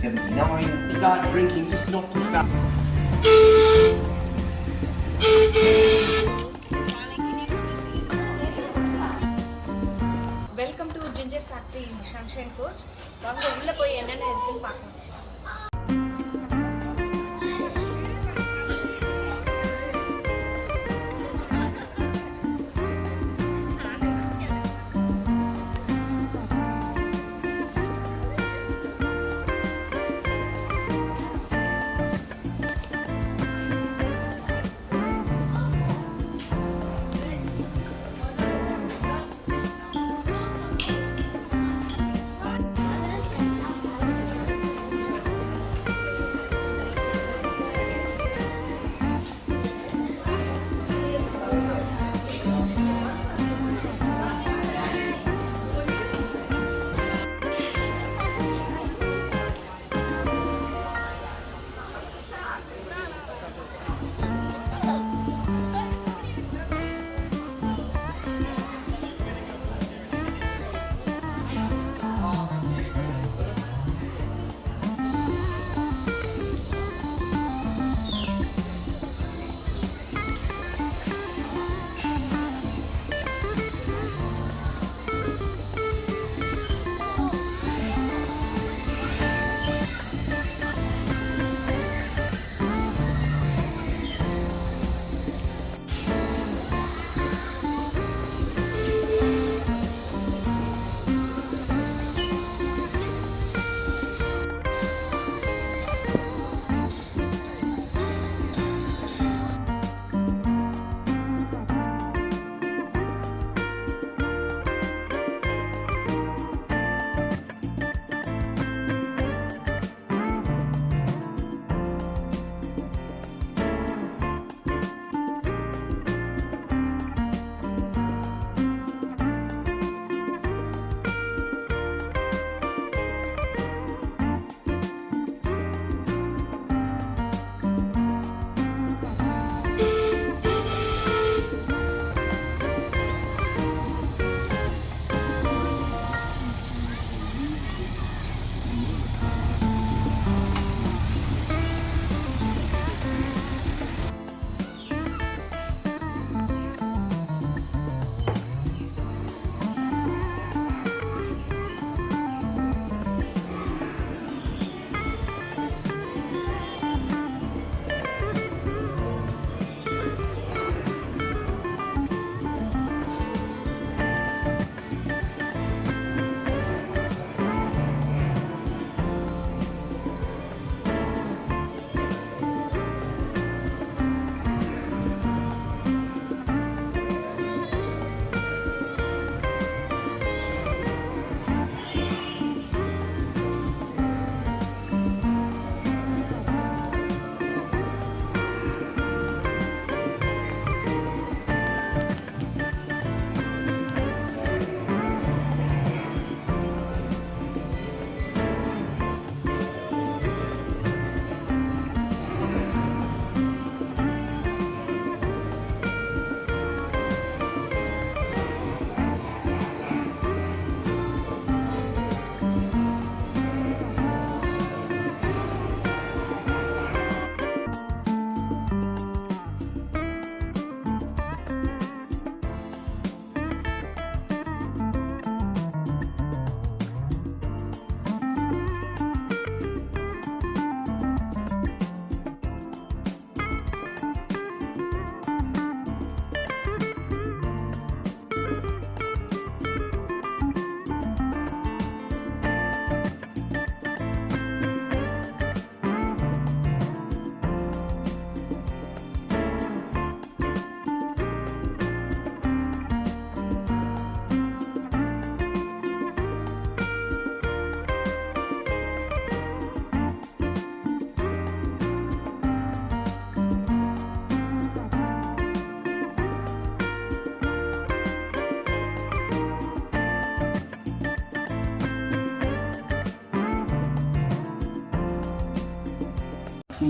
1979. Start drinking, just not to start. Welcome to Ginger Factory in Sunshine Coach. வாங்க உள்ள போய் என்னென்ன இருக்குன்னு பார்க்கலாம்.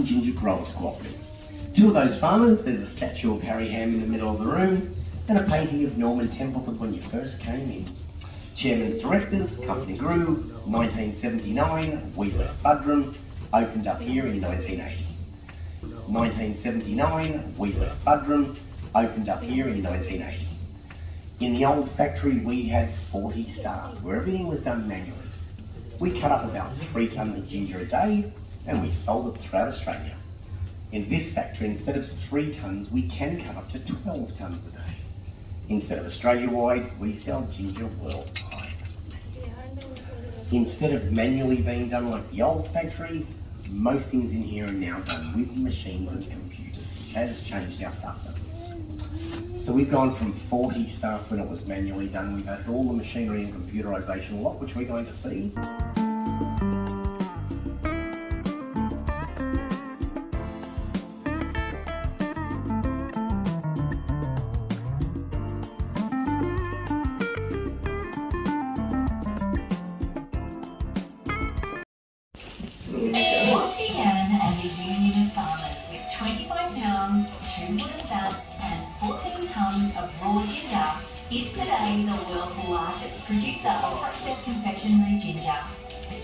Ginger Growers Cooperative. Two of those farmers, there's a statue of Harry Ham in the middle of the room and a painting of Norman Templeton when you first came in. Chairman's directors, company grew, 1979, we left Budrum, opened up here in 1980. 1979, we left Budrum, opened up here in 1980. In the old factory, we had 40 staff, where everything was done manually. We cut up about 3 tonnes of ginger a day, and we sold it throughout Australia. In this factory, instead of 3 tonnes, we can cut up to 12 tonnes a day. Instead of Australia-wide, we sell ginger worldwide. Instead of manually being done like the old factory, most things in here are now done with machines and computers, which has changed our staff numbers. So we've gone from 40 staff when it was manually done. We've added all the machinery and computerisation a lot, which we're going to see. What began as a union of farmers with 25 pounds, 2 wooden vats and 14 tonnes of raw ginger is today the world's largest producer of processed confectionery ginger.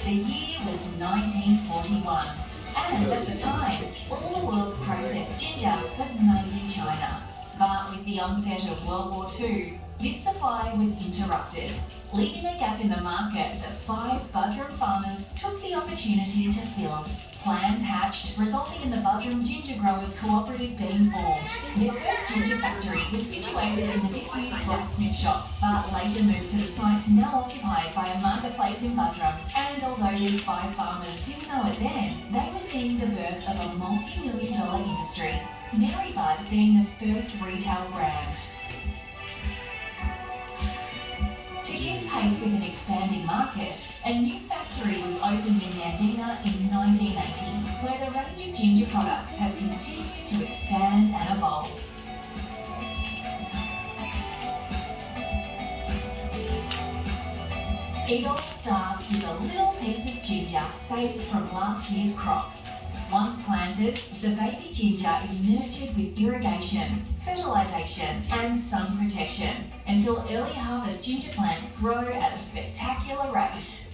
The year was 1941, and at the time, all the world's processed ginger was made in China. But with the onset of World War II, this supply was interrupted, leaving a gap in the market that 5 Budrum farmers took the opportunity to fill. Plans hatched, resulting in the Budrum Ginger Growers Cooperative being formed. Their first ginger factory was situated in the disused blacksmith shop, but later moved to the sites now occupied by a marketplace in Budrum. And although these 5 farmers didn't know it then, they were seeing the birth of a multi-million-dollar industry, Mary Bud being the first retail brand. To keep pace with an expanding market, a new factory was opened in Yandina in 1980, where the range of ginger products has continued to expand and evolve. It all starts with a little piece of ginger saved from last year's crop. Once planted, the baby ginger is nurtured with irrigation, fertilisation and sun protection until early harvest ginger plants grow at a spectacular rate.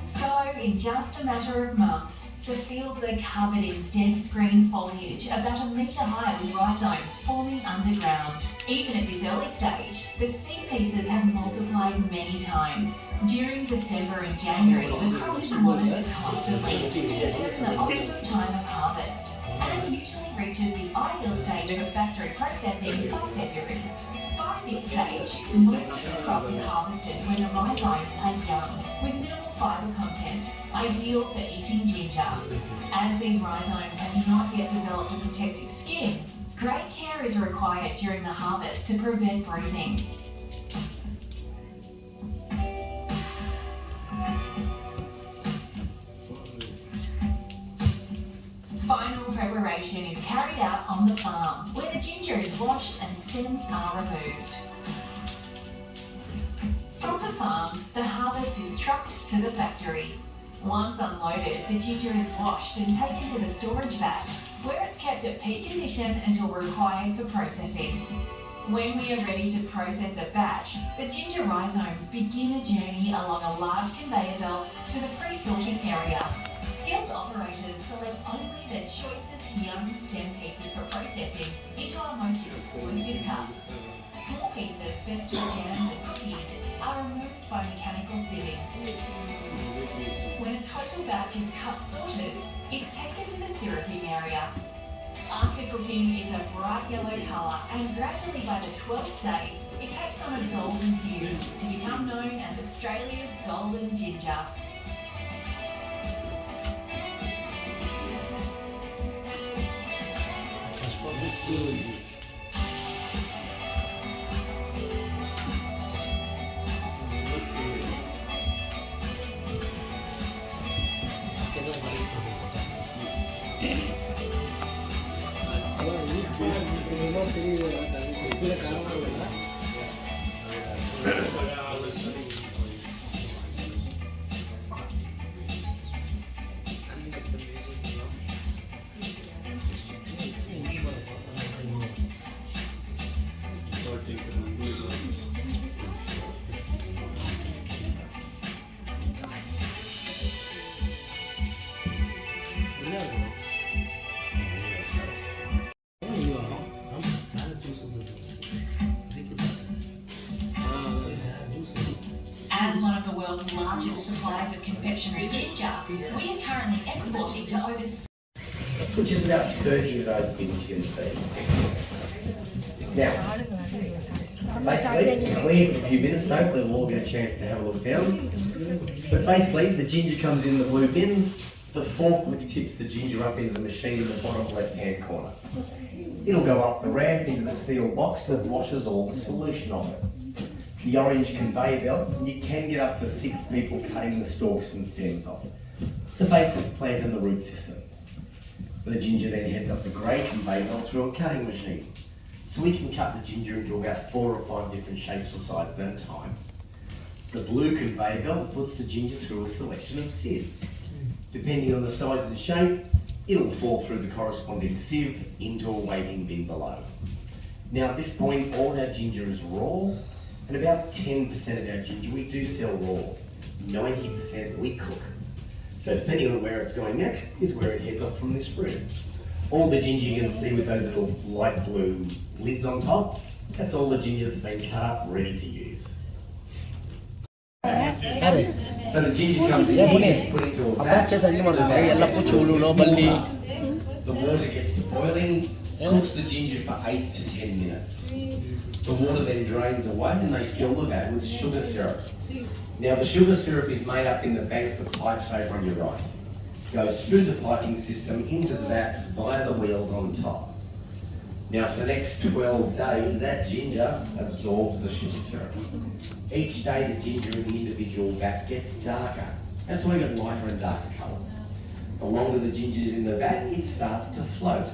So, in just a matter of months, the fields are covered in dense green foliage about a metre high with rhizomes forming underground. Even at this early stage, the seed pieces have multiplied many times. During December and January, the crop is monitored constantly to determine the optimum time of harvest, and usually reaches the ideal stage for factory processing by February. By this stage, most of the crop is harvested when the rhizomes are young, with minimal fibre content, ideal for eating ginger. As these rhizomes have not yet developed a protective skin, great care is required during the harvest to prevent bruising. Final preparation is carried out on the farm, where the ginger is washed and stems are removed. From the farm, the harvest is trucked to the factory. Once unloaded, the ginger is washed and taken to the storage vats, where it's kept at peak condition until required for processing. When we are ready to process a batch, the ginger rhizomes begin a journey along a large conveyor belt to the pre-sorting area. Skilled operators select only the choicest young stem pieces for processing into our most exclusive cuts. Small pieces, best for jams and cookies, are removed by mechanical sieving. When a total batch is cut sorted, it's taken to the syruping area. After cooking, it's a bright yellow colour, and gradually by the 12th day, it takes on a golden hue to become known as Australia's golden ginger. largest suppliers of confectionery ginger. We are currently exporting to over... Which is about 30 of those bins you can see. Now, basically, we have a few minutes, so hopefully we'll all get a chance to have a look down. But basically, the ginger comes in the blue bins, the forklift tips the ginger up into the machine in the bottom left-hand corner. It'll go up the ramp into the steel box that washes all the solution of it. The orange conveyor belt, you can get up to 6 people cutting the stalks and stems off. The basic plant and the root system. The ginger then heads up the grey conveyor belt through a cutting machine. So we can cut the ginger into about 4 or 5 different shapes or sizes at a time. The blue conveyor belt puts the ginger through a selection of sieves. Depending on the size and shape, it'll fall through the corresponding sieve into a waiting bin below. Now at this point, all our ginger is raw, and about 10% of our ginger we do sell raw, 90% we cook. So depending on where it's going next is where it heads off from this room. All the ginger you can see with those little light blue lids on top, that's all the ginger that's been cut up, ready to use. So the ginger comes in here, gets put into a vat. The water gets to boiling, cooks the ginger for 8 to 10 minutes. The water then drains away and they fill the vat with sugar syrup. Now the sugar syrup is made up in the banks of pipes over on your right. Goes through the piping system into the vats via the wheels on top. Now for the next 12 days, that ginger absorbs the sugar syrup. Each day the ginger in the individual vat gets darker. That's why you get lighter and darker colours. The longer the ginger is in the vat, it starts to float.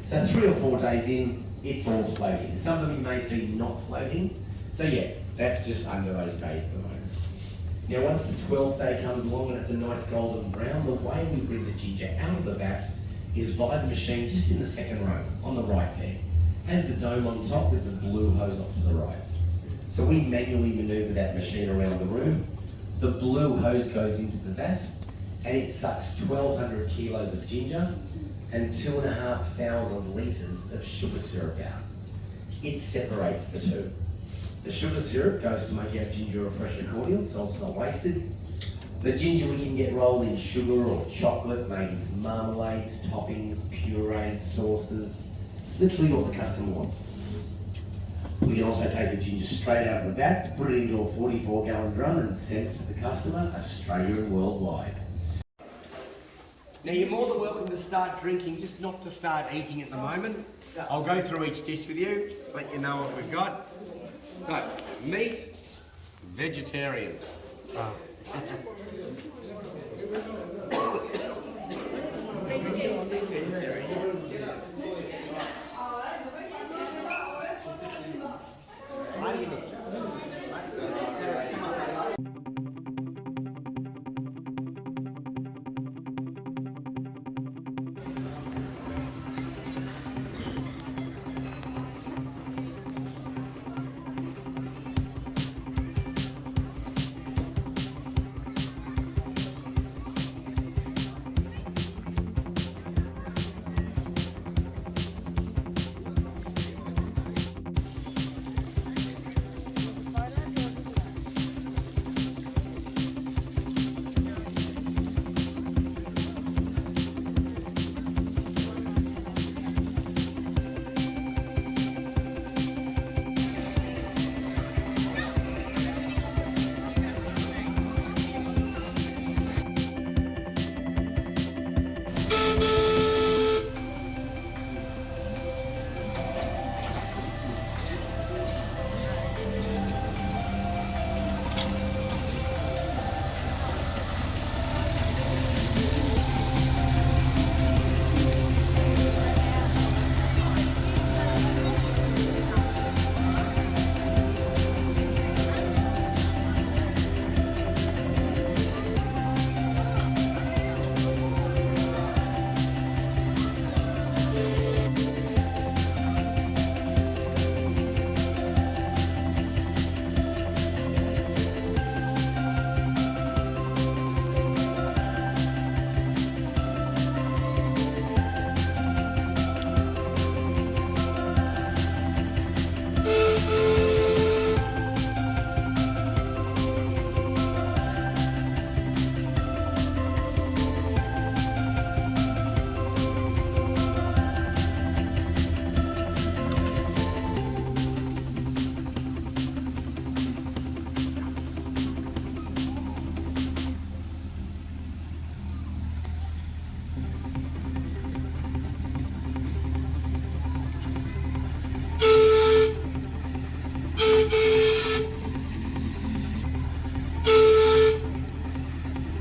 So 3 or 4 days in, it's all floating. Some of them you may see not floating. So yeah, that's just under those days at the moment. Now once the 12th day comes along and it's a nice golden brown, the way we bring the ginger out of the vat is via the machine just in the second row, on the right there. Has the dome on top with the blue hose off to the right. So we manually manoeuvre that machine around the room. The blue hose goes into the vat and it sucks 1,200 kilos of ginger and 2,500 litres of sugar syrup out. It separates the two. The sugar syrup goes to make our ginger a fresher cordial, so it's not wasted. The ginger we can get rolled in sugar or chocolate, made into marmalades, toppings, purees, sauces, literally what the customer wants. We can also take the ginger straight out of the vat, put it into a 44-gallon drum and send it to the customer, Australia and worldwide. Now you're more than welcome to start drinking, just not to start eating at the moment. I'll go through each dish with you, let you know what we've got. So, meat, vegetarian.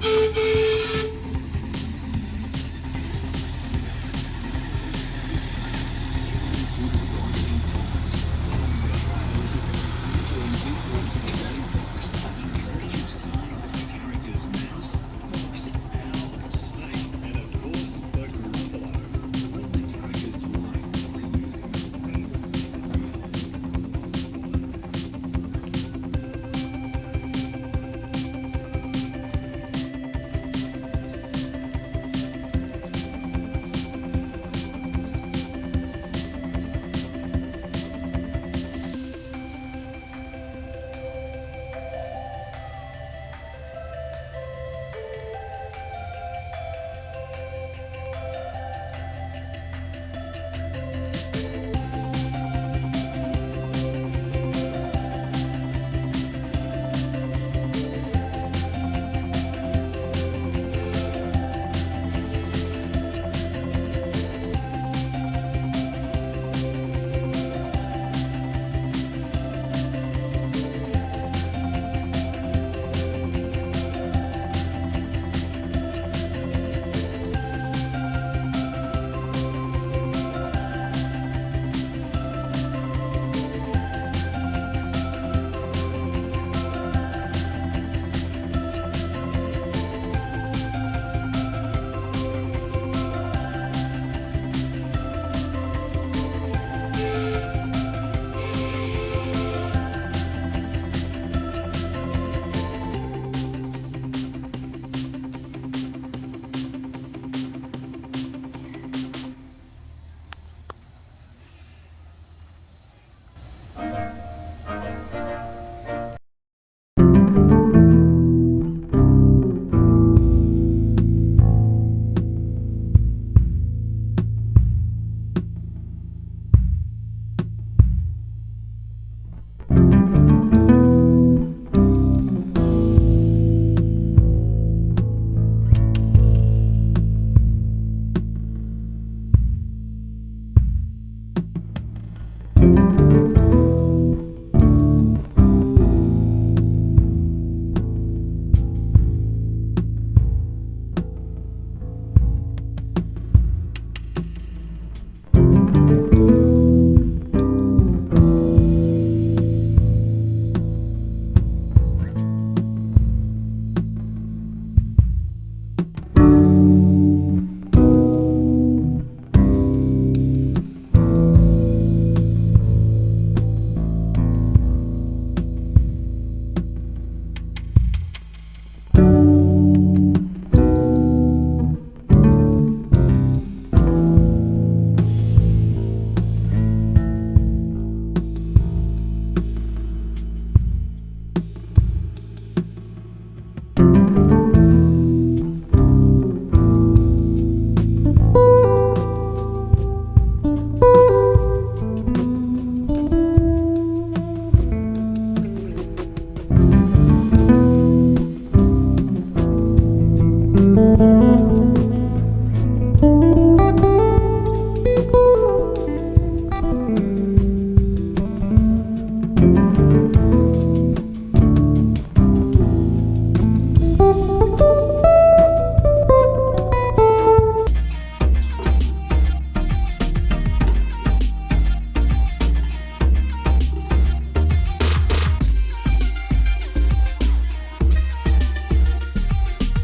Thank you.